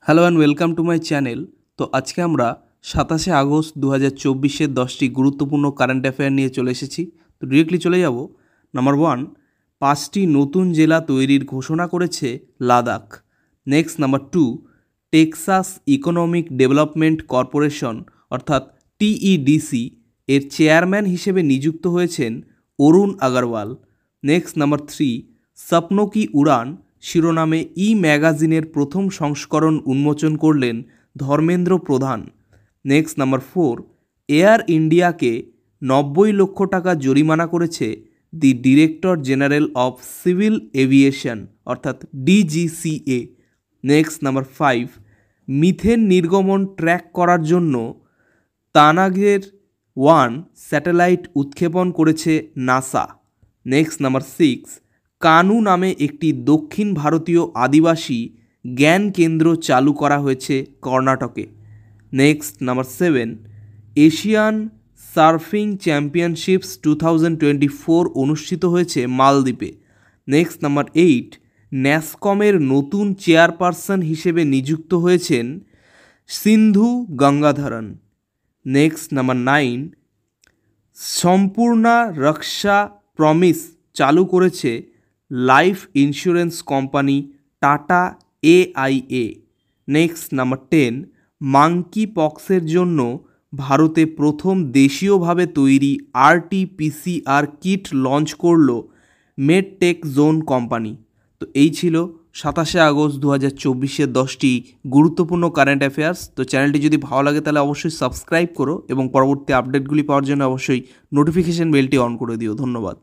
Hello and welcome to my channel. তো আজকে আমরা 27শে আগস্ট 2024-এর 10টি গুরুত্বপূর্ণ কারেন্ট অ্যাফেয়ার নিয়ে চলে এসেছি। তো ডিরেক্টলি চলে যাব। নাম্বার 1, 5টি নতুন জেলা তৈরির ঘোষণা করেছে Ladakh. Next number 2, Texas economic development corporation অর্থাৎ TEDC এর চেয়ারম্যান হিসেবে নিযুক্ত হয়েছেন অরুণ আগরওয়াল। নেক্সট নাম্বার 3, স্বপ্ন কি উড়ান শিরোনামে ম্যাগাজিনের প্রথম সংস্করণ উন্মোচন করলেন ধর্মেন্দ্র প্রধান। নেক্সট নাম্বার 4, এয়ার ইন্ডিয়াকে 90 লক্ষ টাকা জরিমানা করেছে দি director general of civil aviation অর্থাৎ DGCA। নেক্সট নাম্বার 5, মিথেন নির্গমন ট্র্যাক করার জন্য তানাগের 1 স্যাটেলাইট উৎক্ষেপণ করেছে নাসা। নেক্সট নাম্বার 6, কানু নামে একটি দক্ষিণ ভারতীয় আদিবাসী জ্ঞান কেন্দ্র চালু করা হয়েছে কর্ণাটকে। নেক্সট নাম্বার 7, এশিয়ান সার্ফিং চ্যাম্পিয়নশিপস 2024 অনুষ্ঠিত হয়েছে মালদ্বীপে। নেক্সট নাম্বার 8, ন্যাসকমের নতুন চেয়ারপারসন হিসেবে নিযুক্ত হয়েছেন সিন্ধু গঙ্গাধরন। নেক্সট নাম্বার 9, সম্পূর্ণা রক্ষা প্রমিস চালু করেছে life insurance company Tata AIA। Next number 10, monkey পক্সের জন্য ভারতে প্রথম দেশীয়ভাবে তৈরি RT-PCR কিট লঞ্চ করল মেডটেক জোন কোম্পানি। তো এই ছিল 27শে আগস্ট 2024-এর 10টি গুরুত্বপূর্ণ কারেন্ট অ্যাফেয়ার্স। তো চ্যানেলটি যদি ভালো লাগে তাহলে অবশ্যই সাবস্ক্রাইব করো এবং পরবর্তী আপডেটগুলি পাওয়ার জন্য অবশ্যই নোটিফিকেশন বেলটি অন করে দিও। ধন্যবাদ।